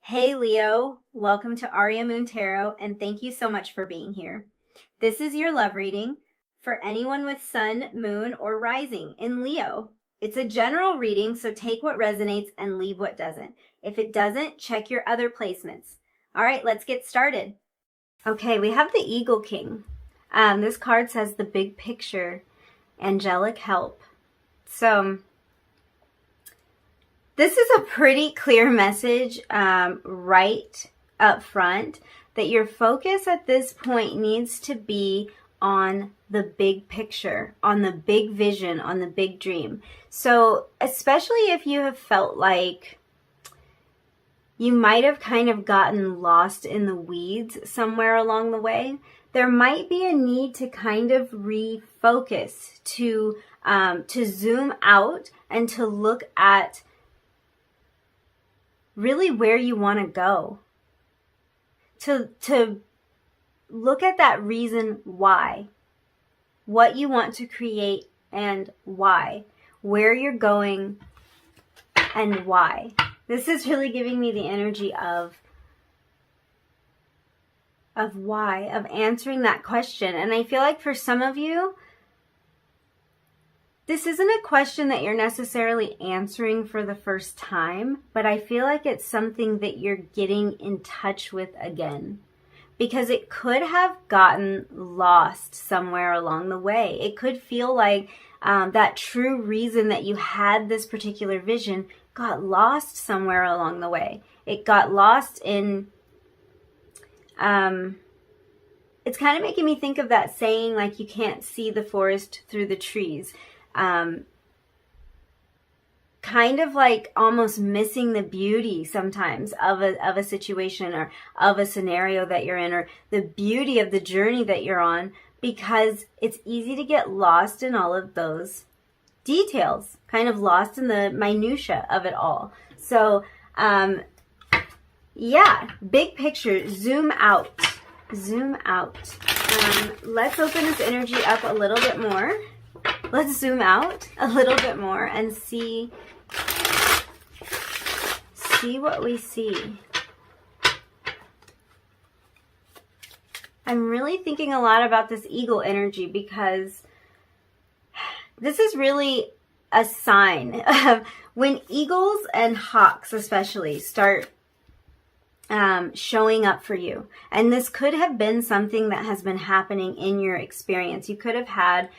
Hey Leo, welcome to Aria Moon Tarot, and thank you so much for being here. This is your love reading for anyone with sun, moon, or rising in Leo. It's a general reading, so take what resonates and leave what doesn't. If it doesn't, check your other placements. All right, let's get started. Okay, we have the Eagle King. This card says the big picture, angelic help. So this is a pretty clear message right up front that your focus at this point needs to be on the big picture, on the big vision, on the big dream. So especially if you have felt like you might have kind of gotten lost in the weeds somewhere along the way, there might be a need to kind of refocus, to zoom out and to look at really where you want to go, to look at that reason why, what you want to create and why, where you're going and why. This is really giving me the energy of why, of answering that question. And I feel like for some of you, this isn't a question that you're necessarily answering for the first time, but I feel like it's something that you're getting in touch with again, because it could have gotten lost somewhere along the way. It could feel like that true reason that you had this particular vision got lost somewhere along the way. It got lost in, it's kind of making me think of that saying, like, you can't see the forest through the trees. Kind of like almost missing the beauty sometimes of a situation or of a scenario that you're in, or the beauty of the journey that you're on, because it's easy to get lost in all of those details, kind of lost in the minutia of it all. So, yeah, big picture, zoom out, zoom out. Let's open this energy up a little bit more. Let's zoom out a little bit more and see what we see. I'm really thinking a lot about this eagle energy, because this is really a sign of when eagles and hawks especially start showing up for you. And this could have been something that has been happening in your experience. You could have had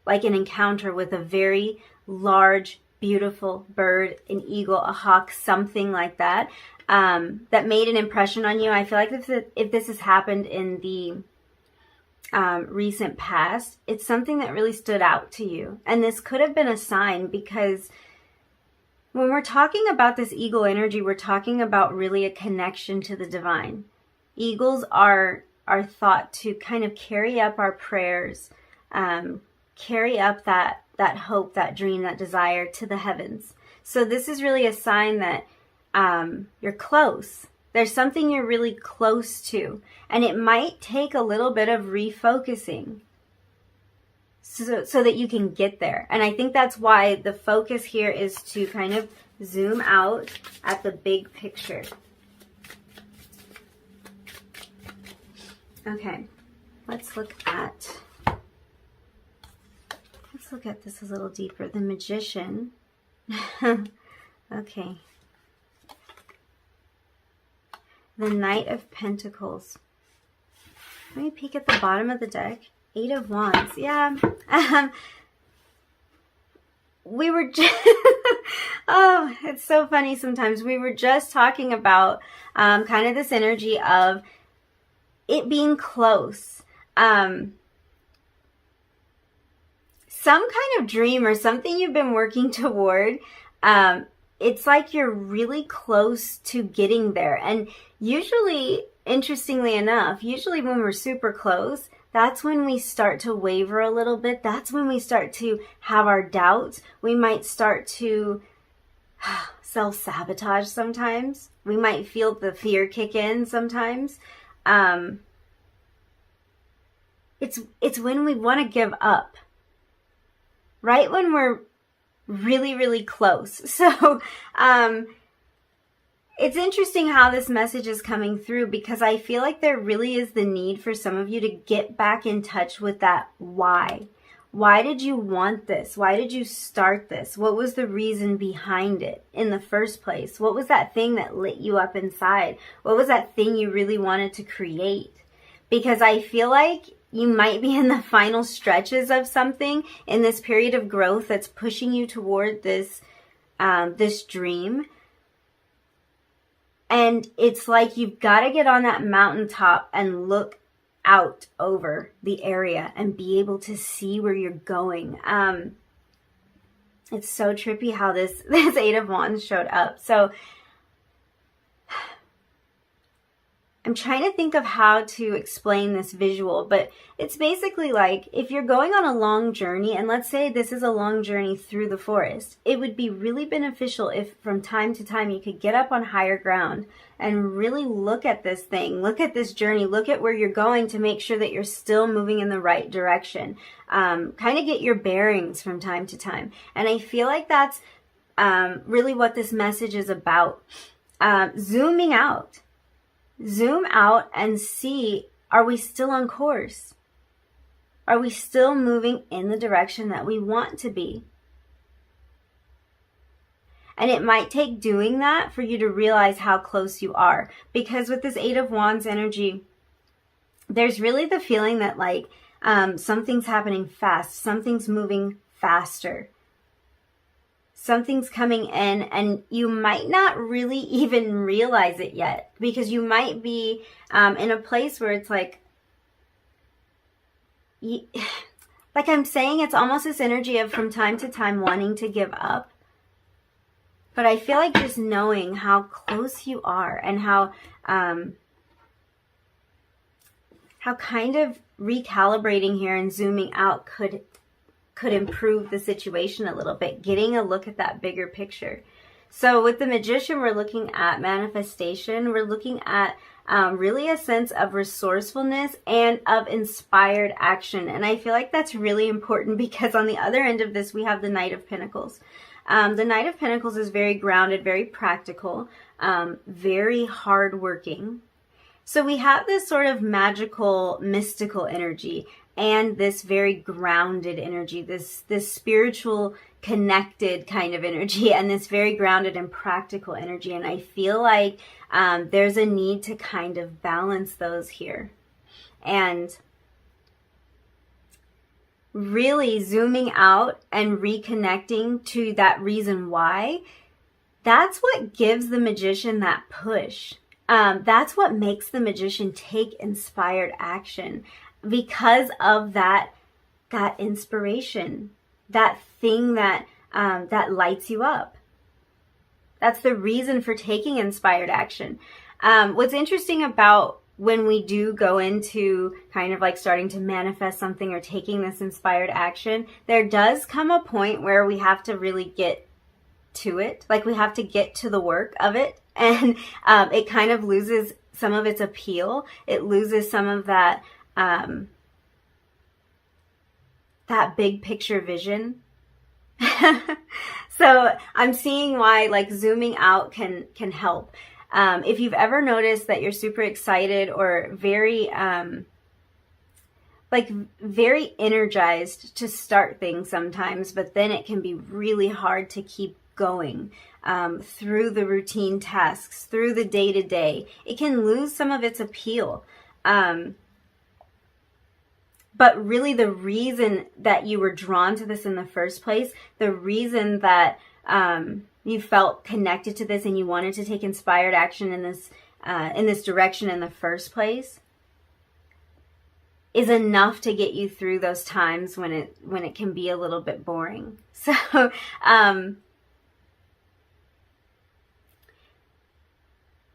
like an encounter with a very large, beautiful bird, an eagle, a hawk, something like that, that made an impression on you. I feel like if this has happened in the recent past, it's something that really stood out to you. And this could have been a sign, because when we're talking about this eagle energy, we're talking about really a connection to the divine. Eagles are thought to kind of carry up our prayers, carry up that hope, that dream, that desire to the heavens. So this is really a sign that you're close. There's something you're really close to, and it might take a little bit of refocusing so that you can get there. And I think that's why the focus here is to kind of zoom out at the big picture. Okay, let's look at this a little deeper. The Magician. Okay. The Knight of Pentacles. Let me peek at the bottom of the deck. 8 of Wands. Yeah. We were just... oh, it's so funny sometimes. We were just talking about kind of this energy of it being close. Some kind of dream or something you've been working toward. It's like you're really close to getting there. And usually, interestingly enough, usually when we're super close, that's when we start to waver a little bit. That's when we start to have our doubts. We might start to self-sabotage sometimes. We might feel the fear kick in sometimes. It's when we want to give up. Right when we're really, really close. So It's interesting how this message is coming through, because I feel like there really is the need for some of you to get back in touch with that why. Why did you want this? Why did you start this? What was the reason behind it in the first place? What was that thing that lit you up inside? What was that thing you really wanted to create? Because I feel like you might be in the final stretches of something in this period of growth that's pushing you toward this, this dream. And it's like you've got to get on that mountaintop and look out over the area and be able to see where you're going. It's so trippy how this Eight of Wands showed up. So I'm trying to think of how to explain this visual, but it's basically like if you're going on a long journey, and let's say this is a long journey through the forest, it would be really beneficial if from time to time you could get up on higher ground and really look at this thing, look at this journey, look at where you're going to make sure that you're still moving in the right direction. Kind of get your bearings from time to time. And I feel like that's really what this message is about. Zooming out. Zoom out and see, are we still on course? Are we still moving in the direction that we want to be? And it might take doing that for you to realize how close you are. Because with this Eight of Wands energy, there's really the feeling that like something's happening fast, something's moving faster. Something's coming in and you might not really even realize it yet, because you might be in a place where it's like I'm saying, it's almost this energy of from time to time wanting to give up. But I feel like just knowing how close you are and how kind of recalibrating here and zooming out could improve the situation a little bit, getting a look at that bigger picture. So with the Magician, we're looking at manifestation. We're looking at really a sense of resourcefulness and of inspired action. And I feel like that's really important, because on the other end of this, we have the Knight of Pentacles. The Knight of Pentacles is very grounded, very practical, very hardworking. So we have this sort of magical, mystical energy, and this very grounded energy, this spiritual, connected kind of energy, and this very grounded and practical energy. And I feel like there's a need to kind of balance those here. And really zooming out and reconnecting to that reason why, that's what gives the Magician that push. That's what makes the Magician take inspired action, because of that inspiration, that thing that that lights you up. That's the reason for taking inspired action. What's interesting about when we do go into kind of like starting to manifest something or taking this inspired action, there does come a point where we have to really get to it. Like we have to get to the work of it. And it kind of loses some of its appeal. It loses some of that that big picture vision. So I'm seeing why like zooming out can help. If you've ever noticed that you're super excited or very very energized to start things sometimes, but then it can be really hard to keep going through the routine tasks, through the day-to-day. It can lose some of its appeal. But really the reason that you were drawn to this in the first place, the reason that you felt connected to this and you wanted to take inspired action in this direction in the first place, is enough to get you through those times when it can be a little bit boring. So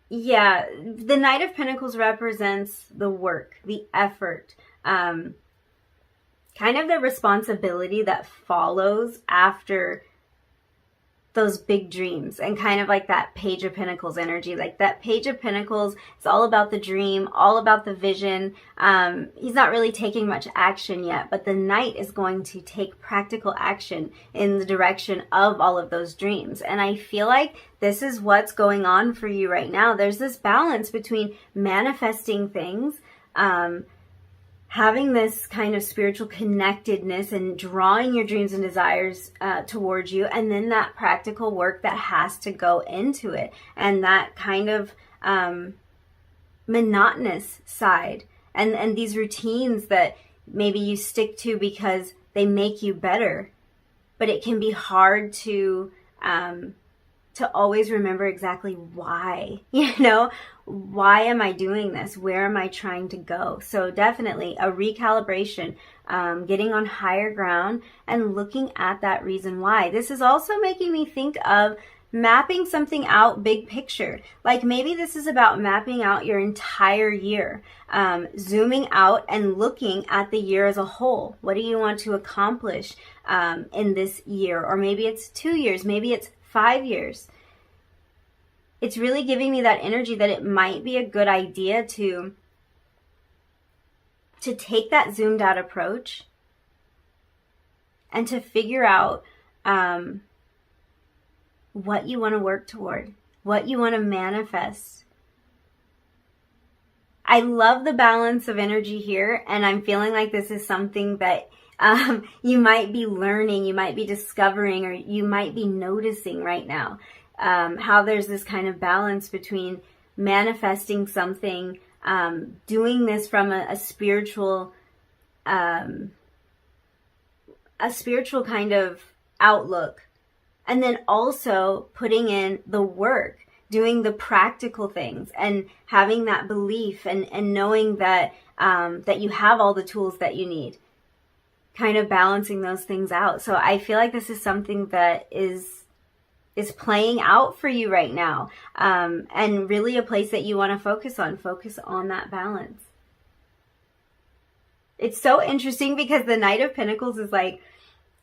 yeah, the Knight of Pentacles represents the work, the effort, kind of the responsibility that follows after those big dreams, and kind of like that Page of Pentacles energy. Like that Page of Pentacles is all about the dream, all about the vision. He's not really taking much action yet, but the Knight is going to take practical action in the direction of all of those dreams. And I feel like this is what's going on for you right now. There's this balance between manifesting things, having this kind of spiritual connectedness and drawing your dreams and desires towards you, and then that practical work that has to go into it, and that kind of monotonous side, and these routines that maybe you stick to because they make you better, but it can be hard to always remember exactly why, why am I doing this? Where am I trying to go? So definitely a recalibration, getting on higher ground and looking at that reason why. This is also making me think of mapping something out big picture. Like maybe this is about mapping out your entire year, zooming out and looking at the year as a whole. What do you want to accomplish in this year? Or maybe it's 2 years, maybe it's 5 years. It's really giving me that energy that it might be a good idea to take that zoomed out approach and to figure out what you want to work toward, what you want to manifest. I love the balance of energy here, and I'm feeling like this is something that you might be learning, you might be discovering, or you might be noticing right now. How there's this kind of balance between manifesting something, doing this from a spiritual kind of outlook, and then also putting in the work, doing the practical things, and having that belief and knowing that that you have all the tools that you need. Kind of balancing those things out. So I feel like this is something that is playing out for you right now, and really a place that you want to focus on that balance. It's so interesting because the Knight of Pentacles is like,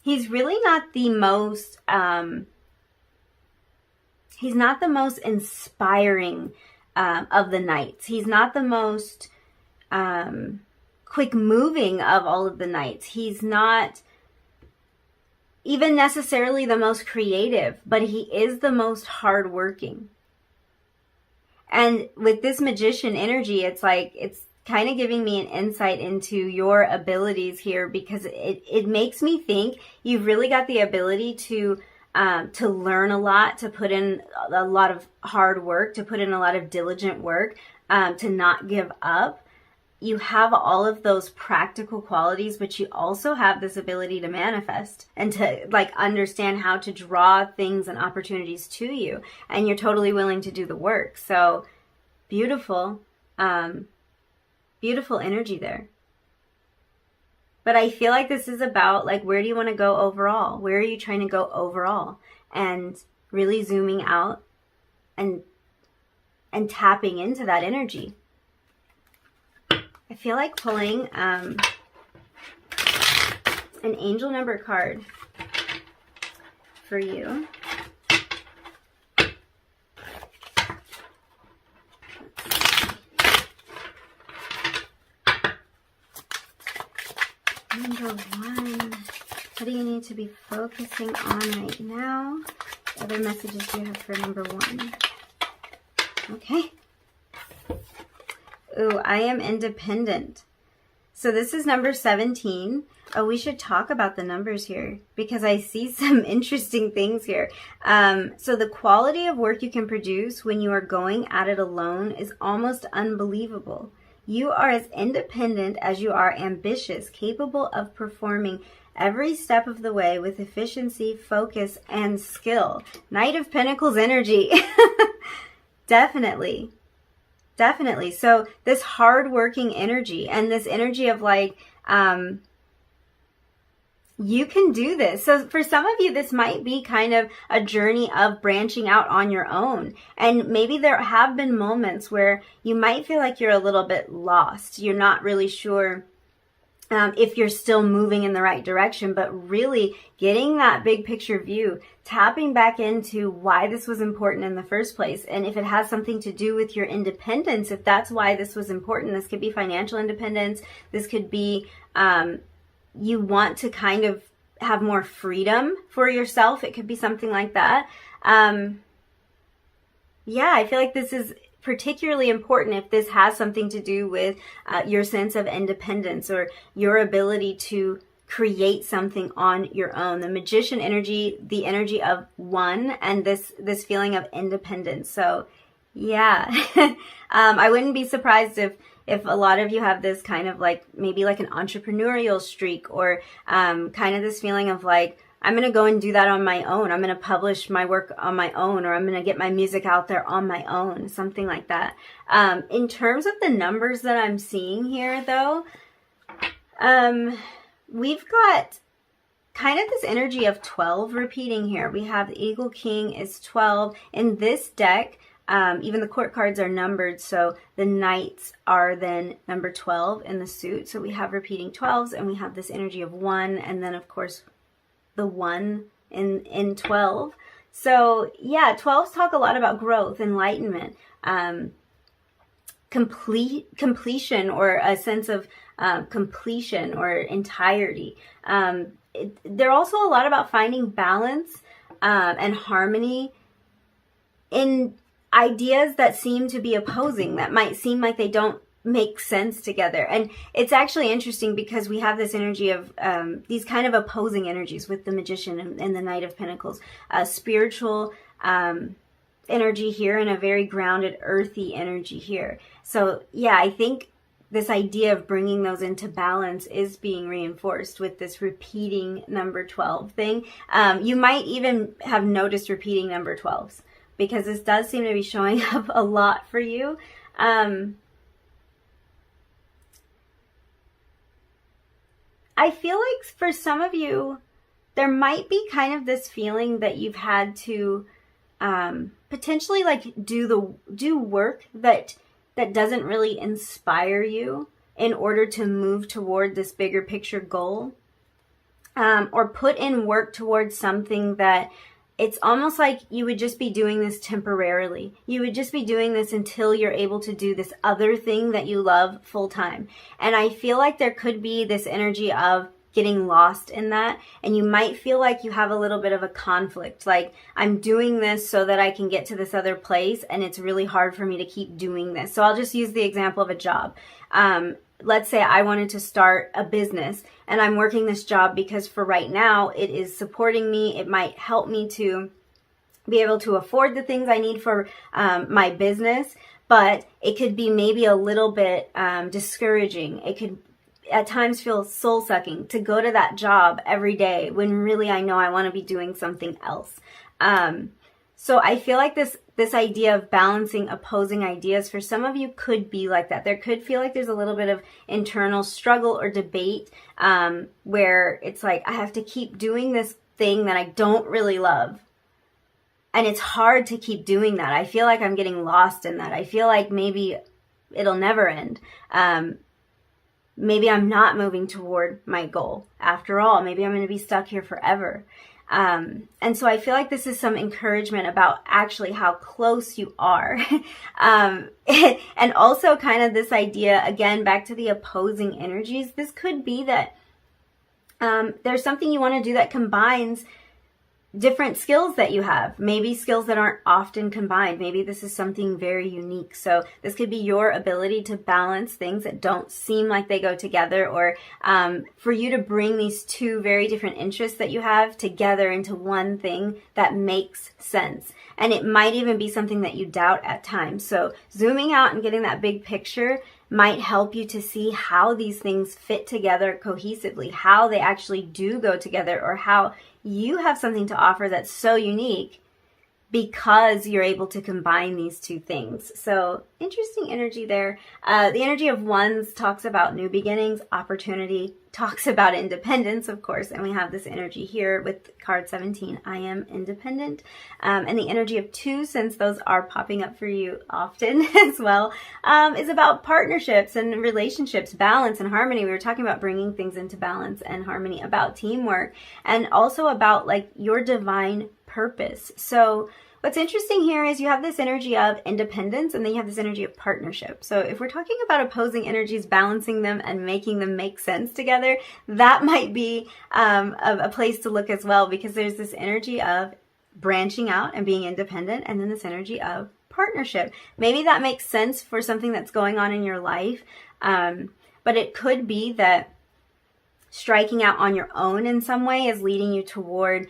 he's really not the most inspiring of the Knights. He's not the most quick moving of all of the Knights. He's not even necessarily the most creative, but he is the most hardworking. And with this Magician energy, it's like, it's kind of giving me an insight into your abilities here, because it makes me think you've really got the ability to learn a lot, to put in a lot of hard work, to put in a lot of diligent work, to not give up. You have all of those practical qualities, but you also have this ability to manifest and to like understand how to draw things and opportunities to you. And you're totally willing to do the work. So beautiful, beautiful energy there. But I feel like this is about like, where do you want to go overall? Where are you trying to go overall? And really zooming out and tapping into that energy. I feel like pulling an angel number card for you. Number 1, what do you need to be focusing on right now? What other messages do you have for number 1? Okay. Ooh, I am independent. So this is number 17. Oh, we should talk about the numbers here because I see some interesting things here. So the quality of work you can produce when you are going at it alone is almost unbelievable. You are as independent as you are ambitious, capable of performing every step of the way with efficiency, focus, and skill. Knight of Pentacles energy. Definitely. Definitely. So this hard-working energy and this energy of like, you can do this. So for some of you, this might be kind of a journey of branching out on your own. And maybe there have been moments where you might feel like you're a little bit lost. You're not really sure if you're still moving in the right direction, but really getting that big picture view, tapping back into why this was important in the first place. And if it has something to do with your independence, if that's why this was important, this could be financial independence. This could be you want to kind of have more freedom for yourself. It could be something like that. Yeah, I feel like this is particularly important if this has something to do with your sense of independence or your ability to create something on your own. The Magician energy, the energy of one, and this feeling of independence. So yeah, I wouldn't be surprised if a lot of you have this kind of like, maybe like an entrepreneurial streak, or kind of this feeling of like, I'm going to go and do that on my own. I'm going to publish my work on my own, or I'm going to get my music out there on my own, something like that. In terms of the numbers that I'm seeing here, though, we've got kind of this energy of 12 repeating here. We have the Eagle King is 12. In this deck, even the court cards are numbered, so the knights are then number 12 in the suit. So we have repeating 12s, and we have this energy of 1, and then of course the 1 in 12. So yeah, 12s talk a lot about growth, enlightenment, completion, or a sense of completion or entirety. They're also a lot about finding balance and harmony in ideas that seem to be opposing, that might seem like they don't make sense together. And it's actually interesting because we have this energy of these kind of opposing energies with the Magician and the Knight of Pentacles, spiritual energy here, and a very grounded, earthy energy here. So yeah, I think this idea of bringing those into balance is being reinforced with this repeating number 12 thing. You might even have noticed repeating number 12s, because this does seem to be showing up a lot for you. I feel like for some of you, there might be kind of this feeling that you've had to potentially like do work that doesn't really inspire you in order to move toward this bigger picture goal, or put in work towards something that it's almost like you would just be doing this temporarily. You would just be doing this until you're able to do this other thing that you love full time. And I feel like there could be this energy of getting lost in that. And you might feel like you have a little bit of a conflict. Like, I'm doing this so that I can get to this other place, and it's really hard for me to keep doing this. So I'll just use the example of a job. Let's say I wanted to start a business, and I'm working this job because for right now it is supporting me. It might help me to be able to afford the things I need for my business, but it could be maybe a little bit discouraging. It could at times feel soul-sucking to go to that job every day when really I know I want to be doing something else. So I feel like this idea of balancing opposing ideas for some of you could be like that. There could feel like there's a little bit of internal struggle or debate where it's like, I have to keep doing this thing that I don't really love. And it's hard to keep doing that. I feel like I'm getting lost in that. I feel like maybe it'll never end. Maybe I'm not moving toward my goal after all. Maybe I'm going to be stuck here forever. And so I feel like this is some encouragement about actually how close you are. And also kind of this idea, again, back to the opposing energies. This could be that there's something you want to do that combines different skills that you have, maybe skills that aren't often combined. Maybe this is something very unique. So this could be your ability to balance things that don't seem like they go together, or for you to bring these two very different interests that you have together into one thing that makes sense. And it might even be something that you doubt at times. So zooming out and getting that big picture might help you to see how these things fit together cohesively, how they actually do go together, or how you have something to offer that's so unique because you're able to combine these two things. So interesting energy there. The energy of wands talks about new beginnings, opportunity, talks about independence, of course. And we have this energy here with card 17, I am independent. And the energy of two, since those are popping up for you often as well, is about partnerships and relationships, balance and harmony. We were talking about bringing things into balance and harmony, about teamwork, and also about like your divine purpose. So what's interesting here is you have this energy of independence and then you have this energy of partnership. So if we're talking about opposing energies, balancing them and making them make sense together, that might be a place to look as well, because there's this energy of branching out and being independent, and then this energy of partnership. Maybe that makes sense for something that's going on in your life, but it could be that striking out on your own in some way is leading you toward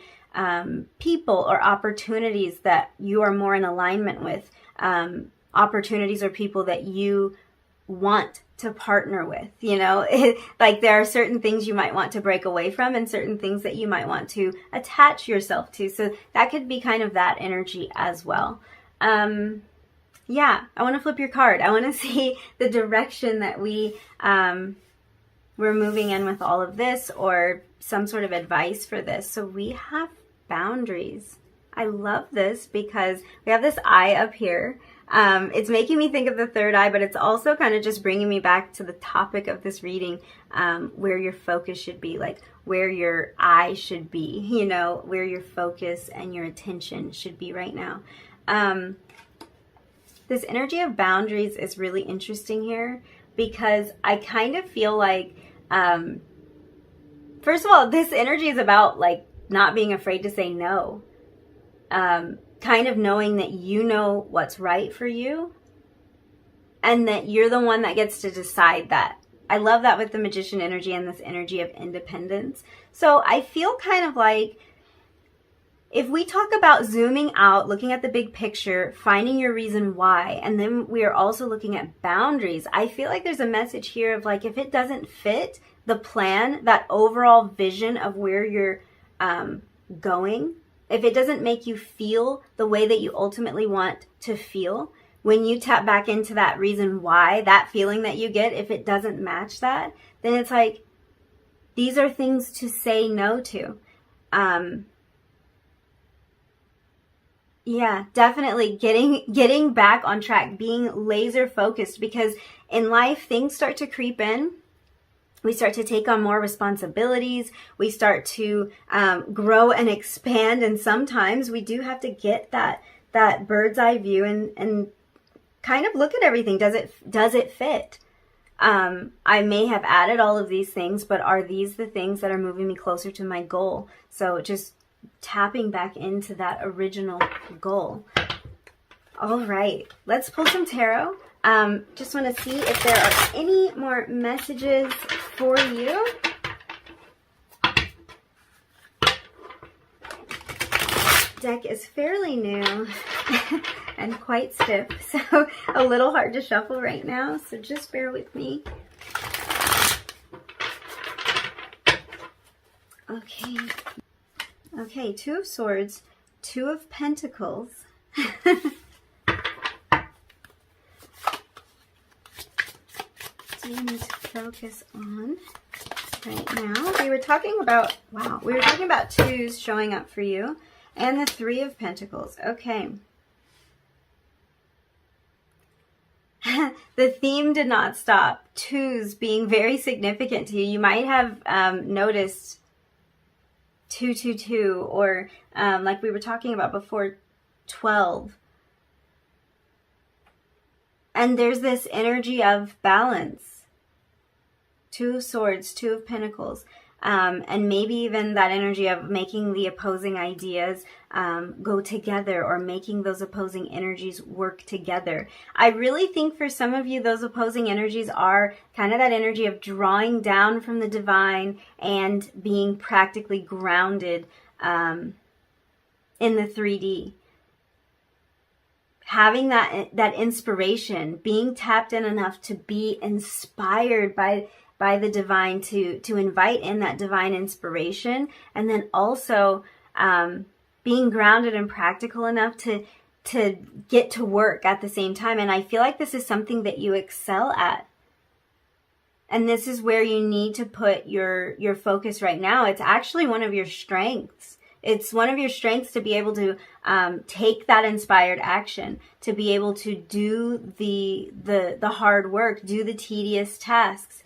people or opportunities that you are more in alignment with, opportunities or people that you want to partner with, you know, like there are certain things you might want to break away from and certain things that you might want to attach yourself to. So that could be kind of that energy as well. Yeah, I want to flip your card. I want to see the direction that we're moving in with all of this, or some sort of advice for this. So we have boundaries. I love this because we have this eye up here. It's making me think of the third eye, but it's also kind of just bringing me back to the topic of this reading, where your focus should be, like where your eye should be, you know, where your focus and your attention should be right now. This energy of boundaries is really interesting here, because I kind of feel like, first of all, this energy is about like not being afraid to say no. Kind of knowing that you know what's right for you and that you're the one that gets to decide that. I love that with the Magician energy and this energy of independence. So I feel kind of like, if we talk about zooming out, looking at the big picture, finding your reason why, and then we are also looking at boundaries, I feel like there's a message here of like, if it doesn't fit the plan, that overall vision of where you're going, if it doesn't make you feel the way that you ultimately want to feel, when you tap back into that reason why, that feeling that you get, if it doesn't match that, then it's like, these are things to say no to. Yeah, definitely getting back on track, being laser focused, because in life, things start to creep in. We start to take on more responsibilities. We start to grow and expand. And sometimes we do have to get that bird's eye view and kind of look at everything. Does it fit? I may have added all of these things, but are these the things that are moving me closer to my goal? So just tapping back into that original goal. All right, let's pull some tarot. Just want to see if there are any more messages for you. Deck is fairly new and quite stiff, so a little hard to shuffle right now, so just bear with me. Okay, Two of Swords, Two of Pentacles. Do you need to focus on right now? We were talking about, wow, we were talking about twos showing up for you, and the Three of Pentacles. Okay. The theme did not stop. Twos being very significant to you. You might have noticed 222, or like we were talking about before, 12. And there's this energy of balance. Two of Swords, Two of Pentacles. And maybe even that energy of making the opposing ideas go together, or making those opposing energies work together. I really think for some of you, those opposing energies are kind of that energy of drawing down from the divine and being practically grounded in the 3D. Having that inspiration, being tapped in enough to be inspired by the divine, to invite in that divine inspiration, and then also being grounded and practical enough to get to work at the same time. And I feel like this is something that you excel at. And this is where you need to put your focus right now. It's actually one of your strengths. It's one of your strengths to be able to take that inspired action, to be able to do the hard work, do the tedious tasks,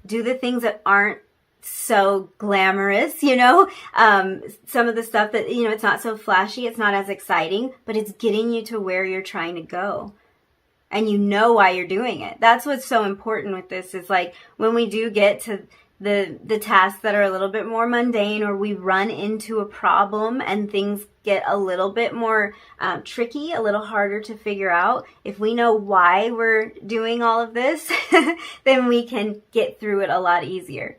do the things that aren't so glamorous, you know, some of the stuff that, you know, it's not so flashy, it's not as exciting, but it's getting you to where you're trying to go. And you know why you're doing it. That's what's so important with this, is like when we do get to the tasks that are a little bit more mundane, or we run into a problem and things get a little bit more tricky, a little harder to figure out. If we know why we're doing all of this, then we can get through it a lot easier,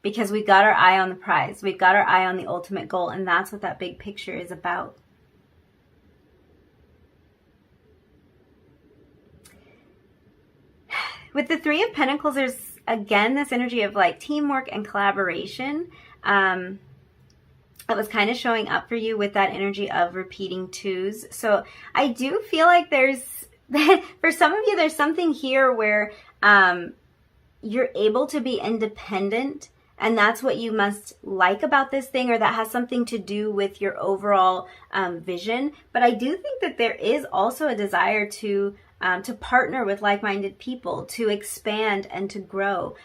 because we've got our eye on the prize. We've got our eye on the ultimate goal, and that's what that big picture is about. With the Three of Pentacles, there's again this energy of like teamwork and collaboration. It was kind of showing up for you with that energy of repeating twos. So I do feel like there's, for some of you, there's something here where you're able to be independent, and that's what you must like about this thing, or that has something to do with your overall vision. But I do think that there is also a desire to partner with like-minded people, to expand and to grow,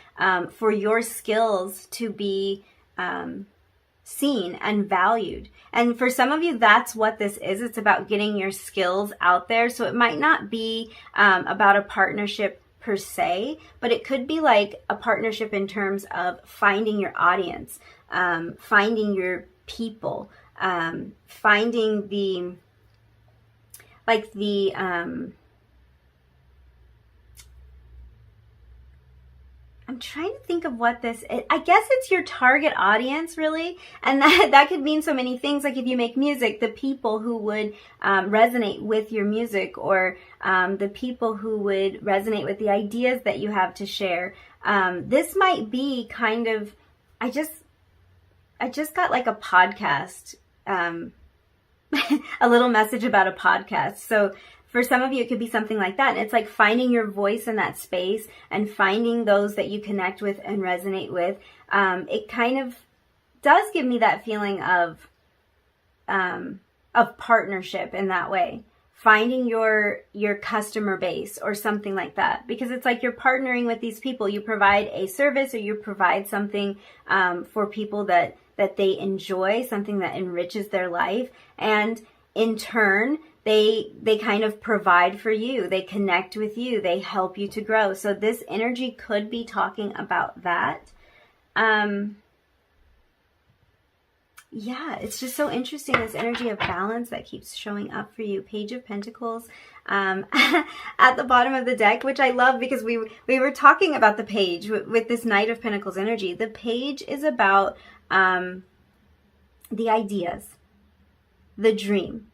for your skills to be seen and valued. And for some of you, that's what this is. It's about getting your skills out there. So it might not be about a partnership per se, but it could be like a partnership in terms of finding your audience, finding your people, finding the I'm trying to think of what this is. I guess it's your target audience, really. And that could mean so many things. Like if you make music, the people who would resonate with your music, or the people who would resonate with the ideas that you have to share. This might be kind of, I just got like a podcast, a little message about a podcast. So for some of you, it could be something like that. And it's like finding your voice in that space and finding those that you connect with and resonate with. It kind of does give me that feeling of partnership in that way. Finding your customer base or something like that. Because it's like you're partnering with these people. You provide a service, or you provide something for people that they enjoy, something that enriches their life. And in turn, they kind of provide for you. They connect with you. They help you to grow. So this energy could be talking about that. Yeah, it's just so interesting, this energy of balance that keeps showing up for you. Page of Pentacles at the bottom of the deck, which I love, because we were talking about the page with this Knight of Pentacles energy. The page is about the ideas, the dream,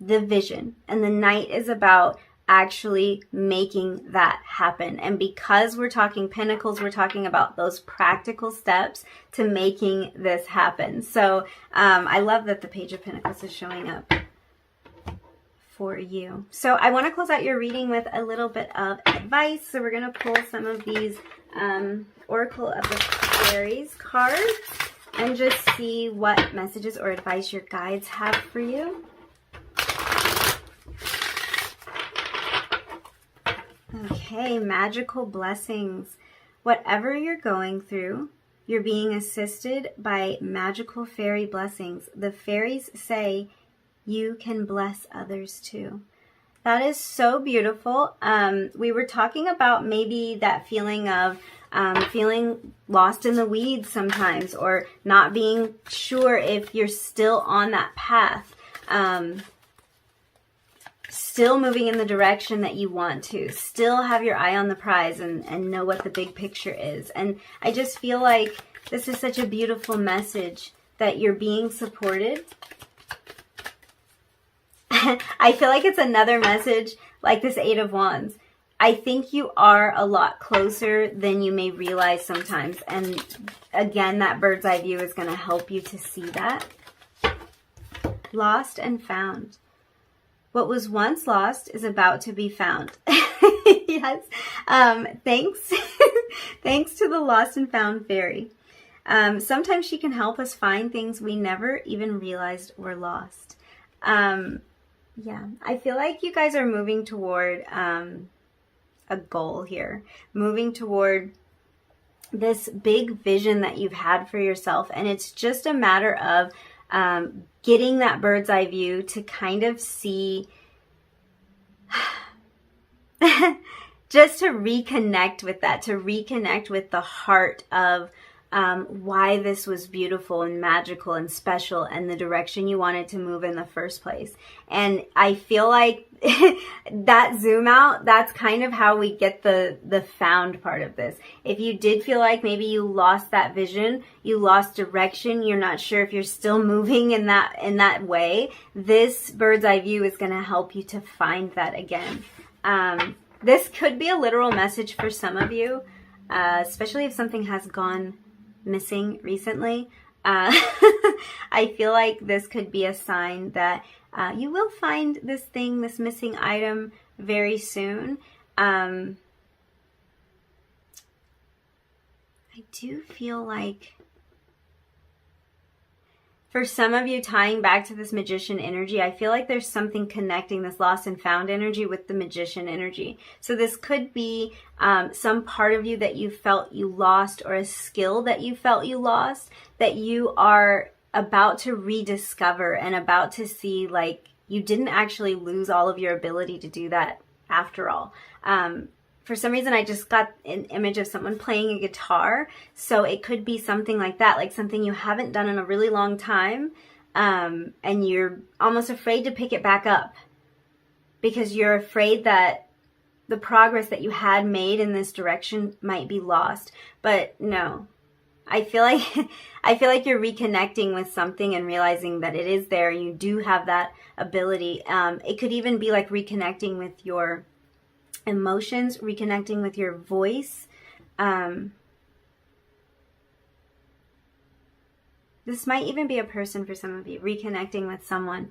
the vision, and the Knight is about actually making that happen. And because we're talking Pentacles, we're talking about those practical steps to making this happen. So I love that the Page of Pentacles is showing up for you. So I want to close out your reading with a little bit of advice. So we're going to pull some of these Oracle of the Aries cards and just see what messages or advice your guides have for you. Okay, magical blessings. Whatever you're going through, you're being assisted by magical fairy blessings. The fairies say you can bless others too. That is so beautiful. We were talking about maybe that feeling of feeling lost in the weeds sometimes, or not being sure if you're still on that path. Still moving in the direction that you want to, still have your eye on the prize and know what the big picture is. And I just feel like this is such a beautiful message that you're being supported. I feel like it's another message like this Eight of Wands. I think you are a lot closer than you may realize sometimes. And again, that bird's eye view is going to help you to see that. Lost and found. What was once lost is about to be found. Yes. Thanks. Thanks to the lost and found fairy. Sometimes she can help us find things we never even realized were lost. Yeah, I feel like you guys are moving toward a goal here. Moving toward this big vision that you've had for yourself. And it's just a matter of getting that bird's eye view to kind of see, just to reconnect with that, to reconnect with the heart of why this was beautiful and magical and special and the direction you wanted to move in the first place. And I feel like that zoom out, that's kind of how we get the found part of this. If you did feel like maybe you lost that vision, you lost direction, you're not sure if you're still moving in that way, this bird's eye view is going to help you to find that again. This could be a literal message for some of you, especially if something has gone missing recently. I feel like this could be a sign that you will find this thing, this missing item, very soon. I do feel like for some of you, tying back to this magician energy, I feel like there's something connecting this lost and found energy with the magician energy. So this could be some part of you that you felt you lost, or a skill that you felt you lost, that you are about to rediscover and about to see like you didn't actually lose all of your ability to do that after all. For some reason, I just got an image of someone playing a guitar. So it could be something like that, like something you haven't done in a really long time. And you're almost afraid to pick it back up because you're afraid that the progress that you had made in this direction might be lost. But no, I feel like you're reconnecting with something and realizing that it is there. You do have that ability. It could even be like reconnecting with your emotions, reconnecting with your voice. This might even be a person for some of you, reconnecting with someone,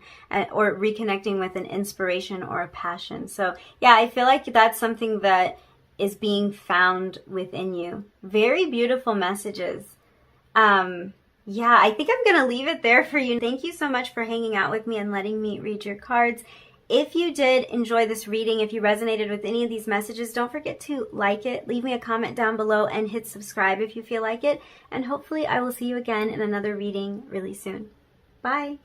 or reconnecting with an inspiration or a passion. So yeah, I feel like that's something that is being found within you. Very beautiful messages. Yeah, I think I'm going to leave it there for you. Thank you so much for hanging out with me and letting me read your cards. If you did enjoy this reading, if you resonated with any of these messages, don't forget to like it, leave me a comment down below, and hit subscribe if you feel like it. And hopefully I will see you again in another reading really soon. Bye.